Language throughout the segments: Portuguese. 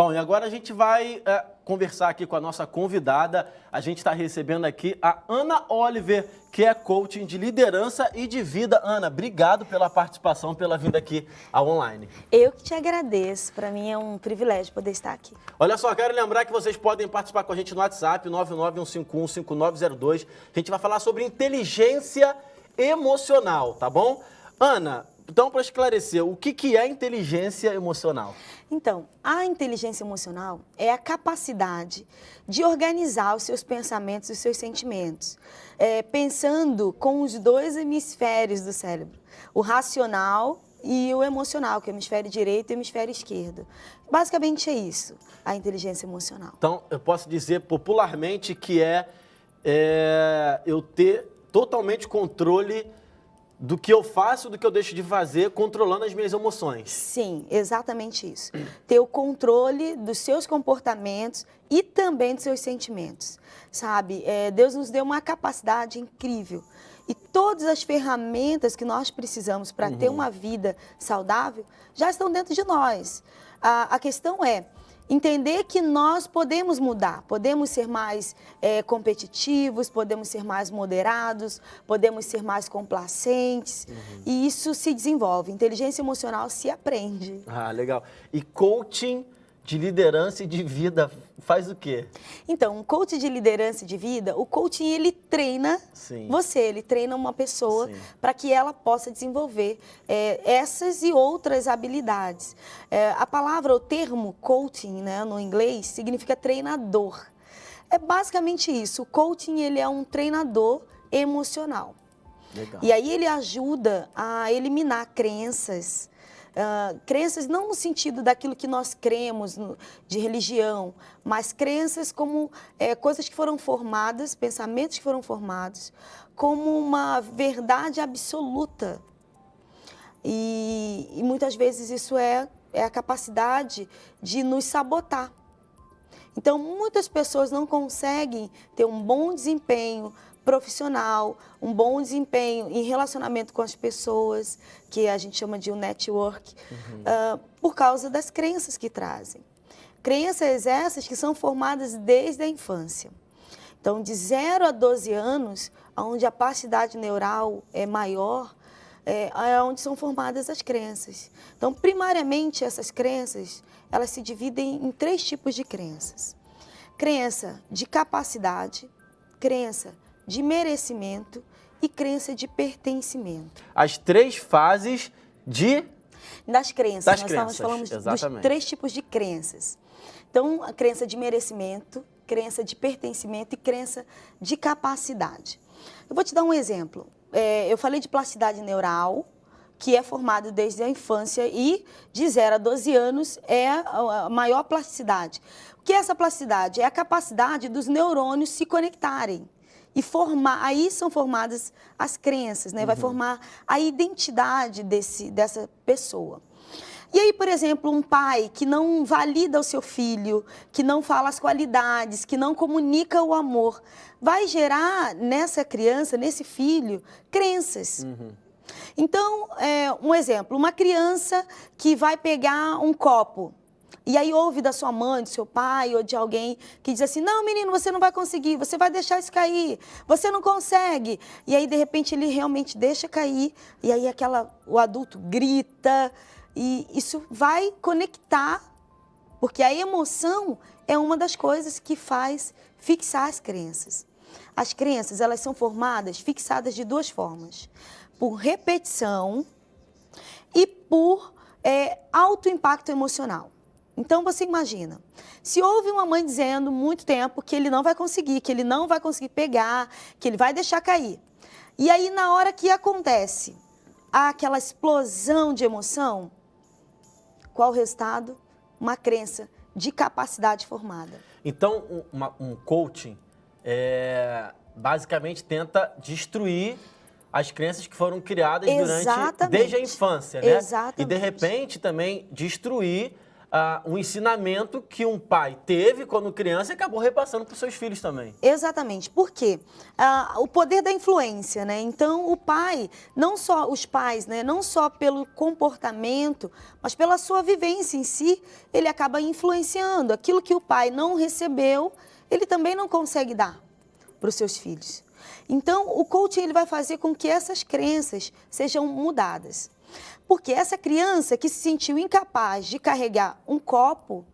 Bom, e agora a gente vai conversar aqui com a nossa convidada. A gente está recebendo aqui a Ana Oliver, que é coaching de liderança e de vida. Ana, obrigado pela participação, pela vinda aqui ao online. Eu que te agradeço. Para mim é um privilégio poder estar aqui. Olha só, quero lembrar que vocês podem participar com a gente no WhatsApp, 991515902. A gente vai falar sobre inteligência emocional, tá bom? Ana, então, para esclarecer, o que é inteligência emocional? Então, a inteligência emocional é a capacidade de organizar os seus pensamentos e os seus sentimentos, pensando com os dois hemisférios do cérebro, o racional e o emocional, que é o hemisfério direito e o hemisfério esquerdo. Basicamente é isso, a inteligência emocional. Então, eu posso dizer popularmente que eu ter totalmente controle do que eu faço, do que eu deixo de fazer, controlando as minhas emoções. Sim, exatamente isso. Ter o controle dos seus comportamentos e também dos seus sentimentos, sabe? Deus nos deu uma capacidade incrível e todas as ferramentas que nós precisamos para ter uma vida saudável já estão dentro de nós. A questão é entender que nós podemos mudar, podemos ser mais competitivos, podemos ser mais moderados, podemos ser mais complacentes, e isso se desenvolve. Inteligência emocional se aprende. Ah, legal. E coaching de liderança e de vida faz o quê? Então, um coach de liderança e de vida, o coaching ele treina ele treina uma pessoa para que ela possa desenvolver essas e outras habilidades. A palavra, o termo coaching, né, no inglês, significa treinador. É basicamente isso, o coaching ele é um treinador emocional. Legal. E aí ele ajuda a eliminar crenças, crenças não no sentido daquilo que nós cremos de religião, mas crenças como coisas que foram formadas, pensamentos que foram formados, como uma verdade absoluta. E muitas vezes isso é a capacidade de nos sabotar. Então, muitas pessoas não conseguem ter um bom desempenho profissional, um bom desempenho em relacionamento com as pessoas, que a gente chama de um network, por causa das crenças que trazem. Crenças essas que são formadas desde a infância. Então, de 0 a 12 anos, onde a plasticidade neural é maior, é onde são formadas as crenças. Então, primariamente, essas crenças, elas se dividem em 3 tipos de crenças. Crença de capacidade, crença de merecimento e crença de pertencimento. As 3 fases das crenças. Nós estamos falando exatamente. Dos 3 tipos de crenças. Então, a crença de merecimento, crença de pertencimento e crença de capacidade. Eu vou te dar um exemplo. Eu falei de plasticidade neural, que é formado desde a infância e de 0 a 12 anos é a maior plasticidade. O que é essa plasticidade? É a capacidade dos neurônios se conectarem e formar, aí são formadas as crenças, né? Vai formar a identidade dessa pessoa. E aí, por exemplo, um pai que não valida o seu filho, que não fala as qualidades, que não comunica o amor, vai gerar nessa criança, nesse filho, crenças. Então, um exemplo, uma criança que vai pegar um copo, e aí ouve da sua mãe, do seu pai ou de alguém que diz assim, não, menino, você não vai conseguir, você vai deixar isso cair, você não consegue. E aí, de repente, ele realmente deixa cair, e aí o adulto grita, e isso vai conectar, porque a emoção é uma das coisas que faz fixar as crenças. As crenças, elas são formadas, fixadas de 2 formas. Por repetição e por alto impacto emocional. Então, você imagina, se houve uma mãe dizendo muito tempo que ele não vai conseguir pegar, que ele vai deixar cair. E aí, na hora que acontece aquela explosão de emoção, qual o resultado? Uma crença de capacidade formada. Então, um coaching basicamente tenta destruir as crenças que foram criadas desde a infância, né? Exatamente. E, de repente, também destruir um ensinamento que um pai teve quando criança e acabou repassando para os seus filhos também. Exatamente. Por quê? O poder da influência, né? Então, o pai, não só os pais, né? Não só pelo comportamento, mas pela sua vivência em si, ele acaba influenciando. Aquilo que o pai não recebeu, ele também não consegue dar para os seus filhos. Então, o coaching ele vai fazer com que essas crenças sejam mudadas. Porque essa criança que se sentiu incapaz de carregar um copo,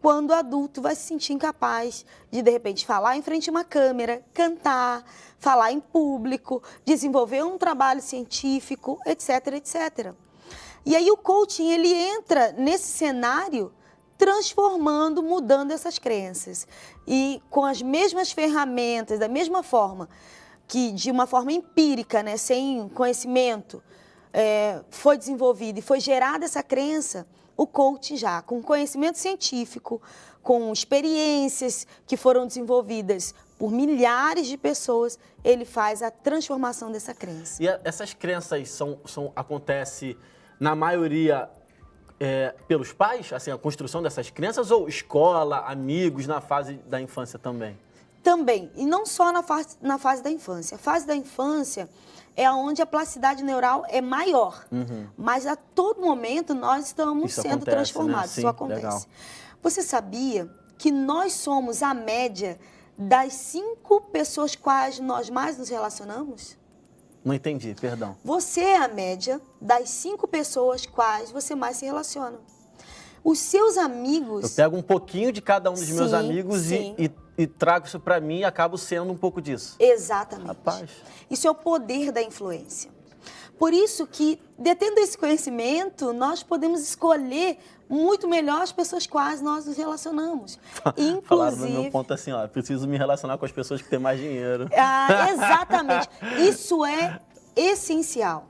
quando adulto vai se sentir incapaz de repente, falar em frente a uma câmera, cantar, falar em público, desenvolver um trabalho científico, etc, etc. E aí o coaching, ele entra nesse cenário transformando, mudando essas crenças. E com as mesmas ferramentas, da mesma forma que de uma forma empírica, né, sem conhecimento, foi desenvolvida e foi gerada essa crença, o coaching já, com conhecimento científico, com experiências que foram desenvolvidas por milhares de pessoas, ele faz a transformação dessa crença. E essas crenças acontecem, na maioria, pelos pais? Assim, a construção dessas crenças ou escola, amigos, na fase da infância também? Também, e não só na fase da infância. A fase da infância é onde a plasticidade neural é maior, mas a todo momento nós estamos sendo transformados, né? Sim, isso acontece. Legal. Você sabia que nós somos a média das 5 pessoas quais nós mais nos relacionamos? Não entendi, perdão. Você é a média das 5 pessoas quais você mais se relaciona. Os seus amigos... Eu pego um pouquinho de cada um dos meus amigos e trago isso para mim e acabo sendo um pouco disso. Exatamente. Rapaz. Isso é o poder da influência. Por isso que, detendo esse conhecimento, nós podemos escolher muito melhor as pessoas com as nós nos relacionamos. Inclusive... Falaram no meu ponto assim, ó, preciso me relacionar com as pessoas que têm mais dinheiro. Exatamente. Isso é essencial.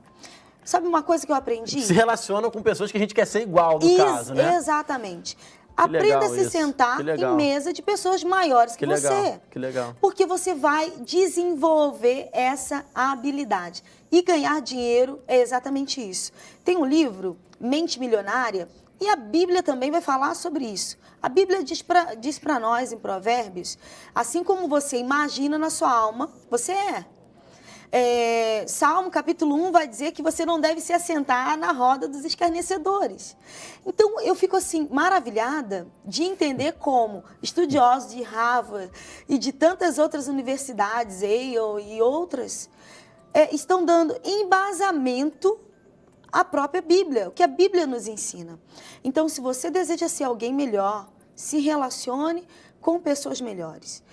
Sabe uma coisa que eu aprendi? Se relacionam com pessoas que a gente quer ser igual, no caso, né? Exatamente. Aprenda a se sentar em mesa de pessoas maiores que você. Que legal. Porque você vai desenvolver essa habilidade. E ganhar dinheiro é exatamente isso. Tem um livro, Mente Milionária, e a Bíblia também vai falar sobre isso. A Bíblia diz para nós, em Provérbios, assim como você imagina na sua alma, você é. Salmo capítulo 1 vai dizer que você não deve se assentar na roda dos escarnecedores. Então, eu fico assim, maravilhada de entender como estudiosos de Harvard e de tantas outras universidades, Yale e outras, estão dando embasamento à própria Bíblia, o que a Bíblia nos ensina. Então, se você deseja ser alguém melhor, se relacione com pessoas melhores.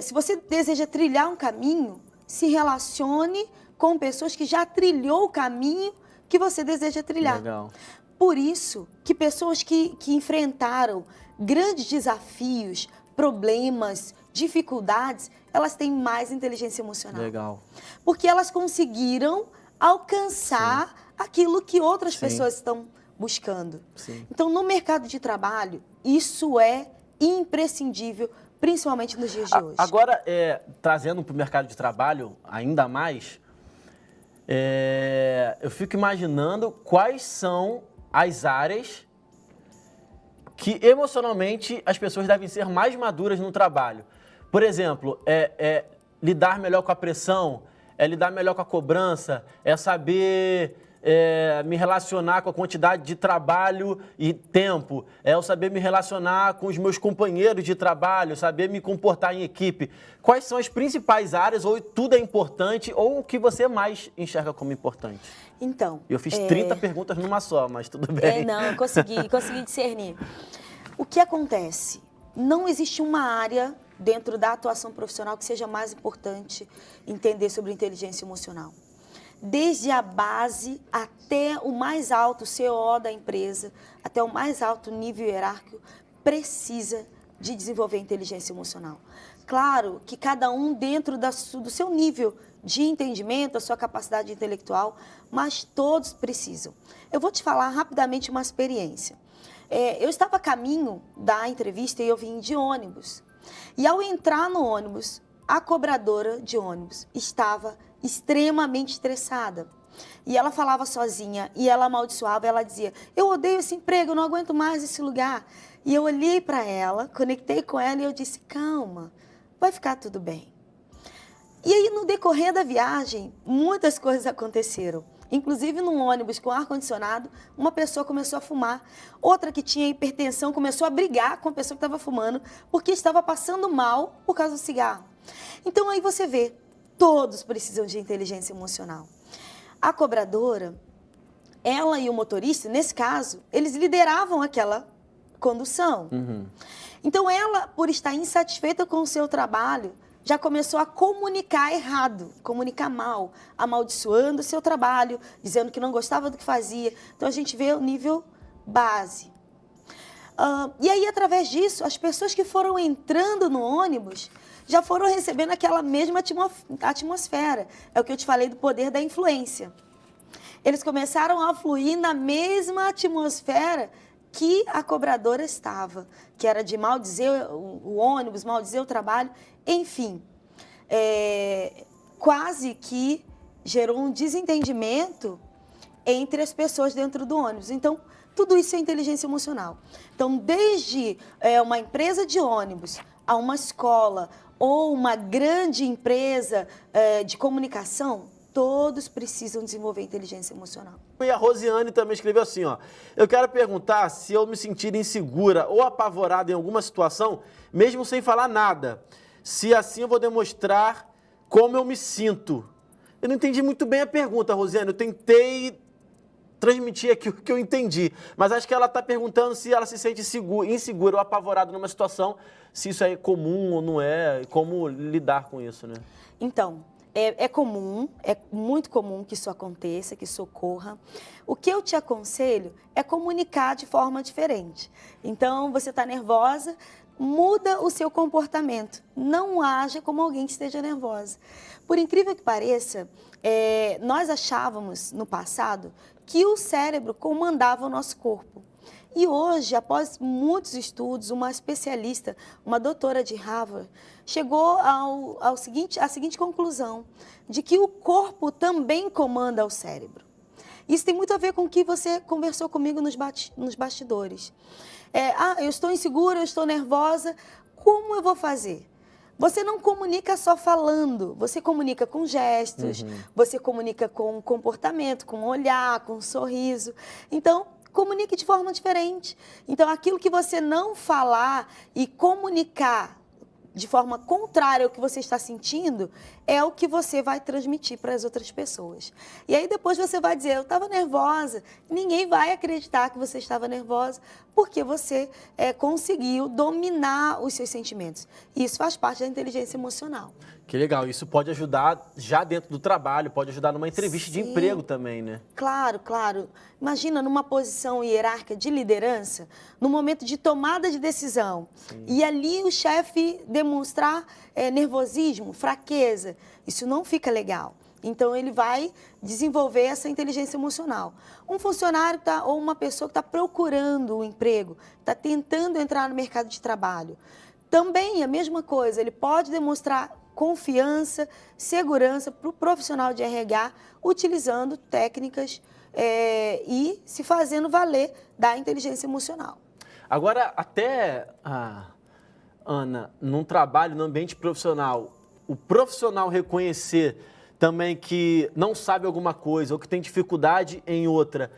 Se você deseja trilhar um caminho, se relacione com pessoas que já trilhou o caminho que você deseja trilhar. Legal. Por isso que pessoas que enfrentaram grandes desafios, problemas, dificuldades, elas têm mais inteligência emocional. Legal. Porque elas conseguiram alcançar aquilo que outras pessoas estão buscando. Sim. Então, no mercado de trabalho, isso é imprescindível, principalmente nos dias de hoje. Agora, trazendo para o mercado de trabalho ainda mais, eu fico imaginando quais são as áreas que emocionalmente as pessoas devem ser mais maduras no trabalho. Por exemplo, lidar melhor com a pressão, lidar melhor com a cobrança, saber... me relacionar com a quantidade de trabalho e tempo, eu saber me relacionar com os meus companheiros de trabalho, saber me comportar em equipe. Quais são as principais áreas, ou tudo é importante, ou o que você mais enxerga como importante? Então... Eu fiz 30 perguntas numa só, mas tudo bem. Não, consegui discernir. O que acontece? Não existe uma área dentro da atuação profissional que seja mais importante entender sobre inteligência emocional. Desde a base até o mais alto CEO da empresa, até o mais alto nível hierárquico, precisa de desenvolver inteligência emocional. Claro que cada um dentro do seu nível de entendimento, a sua capacidade intelectual, mas todos precisam. Eu vou te falar rapidamente uma experiência. Eu estava a caminho da entrevista e eu vim de ônibus. E ao entrar no ônibus, a cobradora de ônibus estava extremamente estressada. e ela falava sozinha, e ela amaldiçoava, ela dizia, eu odeio esse emprego, eu não aguento mais esse lugar. E eu olhei para ela, conectei com ela e eu disse, calma, vai ficar tudo bem. E aí, no decorrer da viagem, muitas coisas aconteceram. Inclusive, num ônibus com ar-condicionado, uma pessoa começou a fumar. Outra que tinha hipertensão começou a brigar com a pessoa que estava fumando, porque estava passando mal por causa do cigarro. Então, aí você vê, todos precisam de inteligência emocional. A cobradora, ela e o motorista, nesse caso, eles lideravam aquela condução. Então, ela, por estar insatisfeita com o seu trabalho, já começou a comunicar errado, comunicar mal, amaldiçoando o seu trabalho, dizendo que não gostava do que fazia. Então, a gente vê o nível base. E aí, através disso, as pessoas que foram entrando no ônibus já foram recebendo aquela mesma atmosfera. É o que eu te falei do poder da influência. Eles começaram a fluir na mesma atmosfera que a cobradora estava, que era de maldizer o ônibus, maldizer o trabalho, enfim. Quase que gerou um desentendimento entre as pessoas dentro do ônibus. Então, tudo isso é inteligência emocional. Então, desde uma empresa de ônibus a uma escola ou uma grande empresa de comunicação, todos precisam desenvolver inteligência emocional. E a Rosiane também escreveu assim, ó. Eu quero perguntar se eu me sentir insegura ou apavorada em alguma situação, mesmo sem falar nada. Se assim eu vou demonstrar como eu me sinto. Eu não entendi muito bem a pergunta, Rosiane. Eu tentei transmitir aqui o que eu entendi. Mas acho que ela está perguntando se ela se sente insegura ou apavorada numa situação, se isso é comum ou não é, e como lidar com isso, né? Então, é comum, é muito comum que isso aconteça, que isso ocorra. O que eu te aconselho é comunicar de forma diferente. Então, você está nervosa, muda o seu comportamento. Não haja como alguém que esteja nervosa. Por incrível que pareça, nós achávamos no passado que o cérebro comandava o nosso corpo. E hoje, após muitos estudos, uma especialista, uma doutora de Harvard, chegou à seguinte conclusão, de que o corpo também comanda o cérebro. Isso tem muito a ver com o que você conversou comigo nos bastidores. Eu estou insegura, eu estou nervosa, como eu vou fazer? Você não comunica só falando, você comunica com gestos, você comunica com comportamento, com olhar, com sorriso. Então, comunique de forma diferente. Então, aquilo que você não falar e comunicar de forma contrária ao que você está sentindo, é o que você vai transmitir para as outras pessoas. E aí depois você vai dizer, eu estava nervosa. Ninguém vai acreditar que você estava nervosa, porque você conseguiu dominar os seus sentimentos. E isso faz parte da inteligência emocional. Que legal, isso pode ajudar já dentro do trabalho, pode ajudar numa entrevista de emprego também, né? Claro, claro. Imagina numa posição hierárquica de liderança, no momento de tomada de decisão, e ali o chefe demonstrar nervosismo, fraqueza, isso não fica legal. Então, ele vai desenvolver essa inteligência emocional. Um funcionário ou uma pessoa que está procurando um emprego, está tentando entrar no mercado de trabalho, também a mesma coisa, ele pode demonstrar confiança, segurança para o profissional de RH, utilizando técnicas e se fazendo valer da inteligência emocional. Agora, até, Ana, num trabalho, no ambiente profissional, o profissional reconhecer também que não sabe alguma coisa ou que tem dificuldade em outra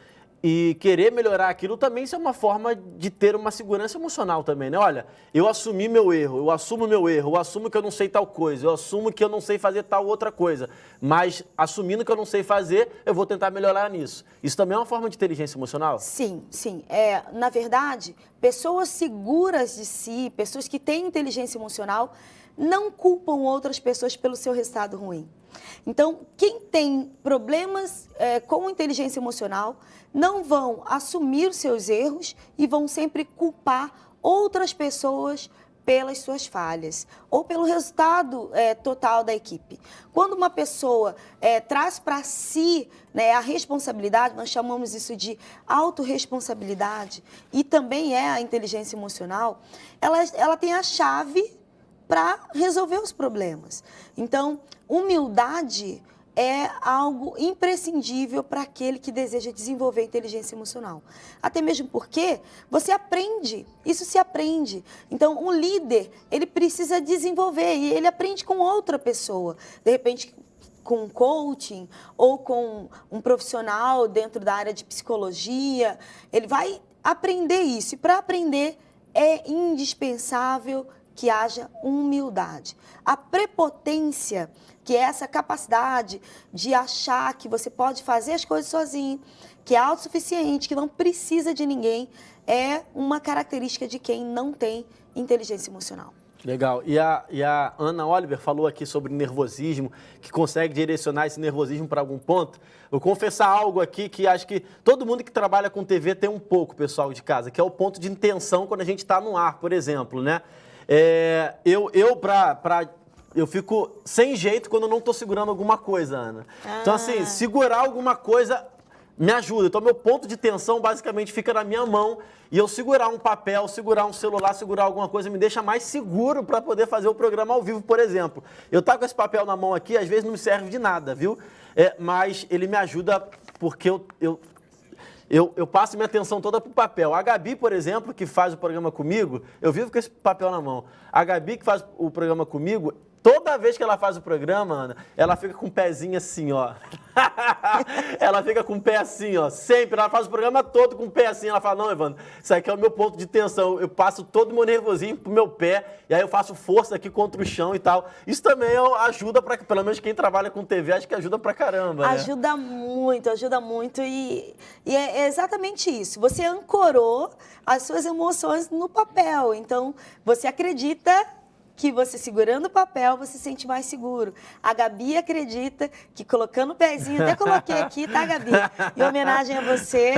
e querer melhorar aquilo também, isso é uma forma de ter uma segurança emocional também, né? Olha, eu assumi meu erro, eu assumo meu erro, eu assumo que eu não sei tal coisa, eu assumo que eu não sei fazer tal outra coisa, mas assumindo que eu não sei fazer, eu vou tentar melhorar nisso. Isso também é uma forma de inteligência emocional? Sim, sim. Na verdade, pessoas seguras de si, pessoas que têm inteligência emocional, não culpam outras pessoas pelo seu resultado ruim. Então, quem tem problemas com inteligência emocional não vão assumir os seus erros e vão sempre culpar outras pessoas pelas suas falhas ou pelo resultado total da equipe. Quando uma pessoa traz para si a responsabilidade, nós chamamos isso de autorresponsabilidade, e também é a inteligência emocional, ela tem a chave para resolver os problemas. Então, humildade é algo imprescindível para aquele que deseja desenvolver inteligência emocional. Até mesmo porque você aprende, isso se aprende. Então, um líder, ele precisa desenvolver e ele aprende com outra pessoa. De repente, com coaching ou com um profissional dentro da área de psicologia, ele vai aprender isso. E para aprender é indispensável que haja humildade. A prepotência, que é essa capacidade de achar que você pode fazer as coisas sozinho, que é autossuficiente, que não precisa de ninguém, é uma característica de quem não tem inteligência emocional. Legal. E a Ana Oliver falou aqui sobre nervosismo, que consegue direcionar esse nervosismo para algum ponto. Vou confessar algo aqui que acho que todo mundo que trabalha com TV tem um pouco, pessoal de casa, que é o ponto de intenção quando a gente está no ar, por exemplo, né? Eu fico sem jeito quando eu não estou segurando alguma coisa, Ana. Então, assim, segurar alguma coisa me ajuda. Então, meu ponto de tensão basicamente fica na minha mão e eu segurar um papel, segurar um celular, segurar alguma coisa me deixa mais seguro para poder fazer o programa ao vivo, por exemplo. Eu estou com esse papel na mão aqui, às vezes não me serve de nada, viu? Mas ele me ajuda porque eu passo minha atenção toda para o papel. A Gabi, por exemplo, que faz o programa comigo, eu vivo com esse papel na mão. A Gabi, que faz o programa comigo, toda vez que ela faz o programa, Ana, ela fica com o pezinho assim, ó. Ela fica com o pé assim, ó. Sempre. Ela faz o programa todo com o pé assim. Ela fala, não, Evandro, isso aqui é o meu ponto de tensão. Eu passo todo o meu nervosinho pro meu pé e aí eu faço força aqui contra o chão e tal. Isso também ajuda, pelo menos quem trabalha com TV, acho que ajuda pra caramba, né? Ajuda muito e é exatamente isso. Você ancorou as suas emoções no papel. Então, você acredita que você segurando o papel, você se sente mais seguro. A Gabi acredita que colocando o pezinho, até coloquei aqui, tá, Gabi? Em homenagem a você,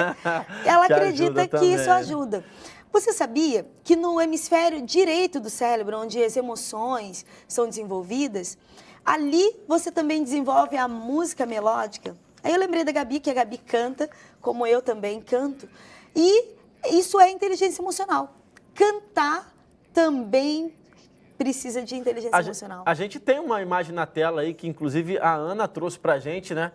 ela acredita que isso ajuda. Você sabia que no hemisfério direito do cérebro, onde as emoções são desenvolvidas, ali você também desenvolve a música melódica? Aí eu lembrei da Gabi, que a Gabi canta, como eu também canto, e isso é inteligência emocional. Cantar também precisa de inteligência emocional. A gente tem uma imagem na tela aí que, inclusive, a Ana trouxe pra gente, né?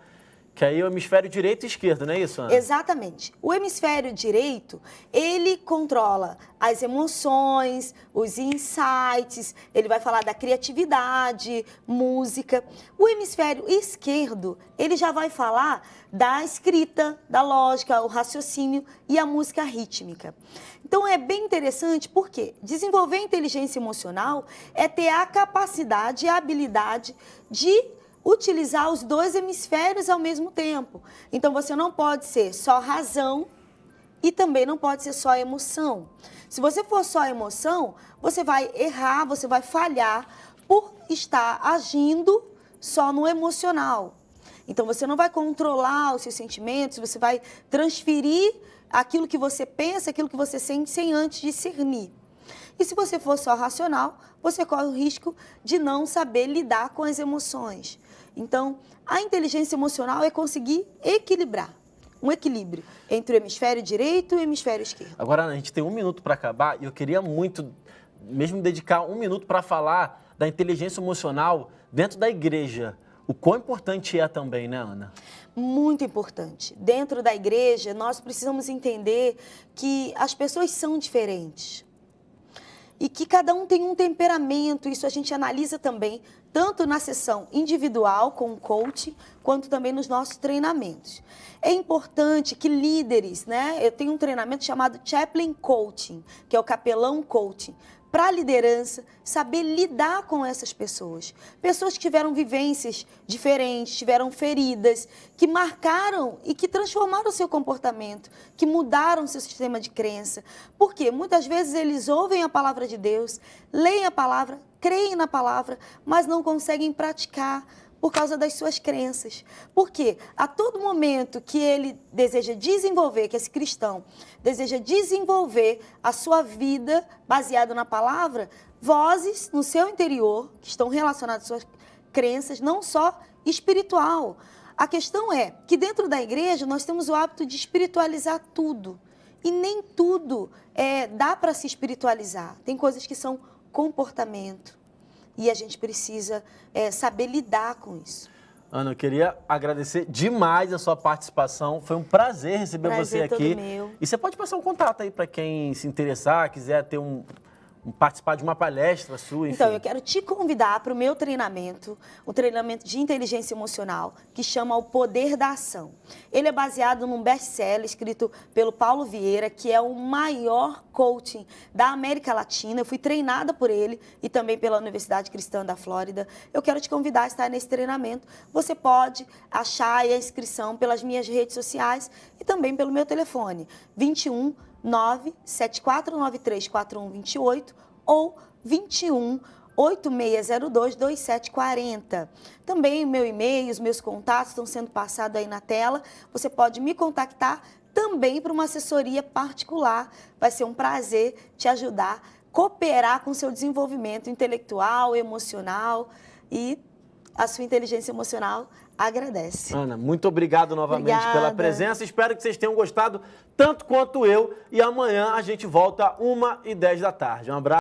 Que aí é o hemisfério direito e esquerdo, não é isso, Ana? Exatamente. O hemisfério direito, ele controla as emoções, os insights, ele vai falar da criatividade, música. O hemisfério esquerdo, ele já vai falar da escrita, da lógica, o raciocínio e a música rítmica. Então, é bem interessante porque desenvolver inteligência emocional é ter a capacidade e a habilidade de utilizar os dois hemisférios ao mesmo tempo. Então, você não pode ser só razão e também não pode ser só emoção. Se você for só emoção, você vai errar, você vai falhar por estar agindo só no emocional. Então, você não vai controlar os seus sentimentos, você vai transferir aquilo que você pensa, aquilo que você sente, sem antes discernir. E se você for só racional, você corre o risco de não saber lidar com as emoções. Então, a inteligência emocional é conseguir equilibrar, um equilíbrio entre o hemisfério direito e o hemisfério esquerdo. Agora, a gente tem 1 minuto para acabar e eu queria muito, mesmo dedicar 1 minuto para falar da inteligência emocional dentro da igreja. O quão importante é também, né, Ana? Muito importante. Dentro da igreja, nós precisamos entender que as pessoas são diferentes. E que cada um tem um temperamento, isso a gente analisa também, tanto na sessão individual com o coach, quanto também nos nossos treinamentos. É importante que líderes, né? Eu tenho um treinamento chamado Chaplain Coaching, que é o capelão coaching, para a liderança, saber lidar com essas pessoas. Pessoas que tiveram vivências diferentes, tiveram feridas, que marcaram e que transformaram o seu comportamento, que mudaram o seu sistema de crença. Porque muitas vezes eles ouvem a palavra de Deus, leem a palavra, creem na palavra, mas não conseguem praticar por causa das suas crenças. Porque a todo momento que ele deseja desenvolver, que esse cristão deseja desenvolver a sua vida baseada na palavra, vozes no seu interior, que estão relacionadas às suas crenças, não só espiritual. A questão é que dentro da igreja nós temos o hábito de espiritualizar tudo. E nem tudo dá para se espiritualizar. Tem coisas que são comportamento. E a gente precisa saber lidar com isso. Ana, eu queria agradecer demais a sua participação. Foi um prazer receber você aqui. Todo meu. E você pode passar um contato aí para quem se interessar, quiser ter participar de uma palestra sua, enfim. Então, eu quero te convidar para o meu treinamento, um treinamento de inteligência emocional, que chama O Poder da Ação. Ele é baseado num best-seller escrito pelo Paulo Vieira, que é o maior coaching da América Latina. Eu fui treinada por ele e também pela Universidade Cristã da Flórida. Eu quero te convidar a estar nesse treinamento. Você pode achar aí a inscrição pelas minhas redes sociais e também pelo meu telefone, 21 974934128 ou 21 8602 2740. Também o meu e-mail, os meus contatos estão sendo passados aí na tela. Você pode me contactar também para uma assessoria particular. Vai ser um prazer te ajudar, cooperar com o seu desenvolvimento intelectual, emocional, e a sua inteligência emocional agradece. Ana, muito obrigado novamente Obrigada pela presença. Espero que vocês tenham gostado tanto quanto eu. E amanhã a gente volta 1h10 da tarde. Um abraço.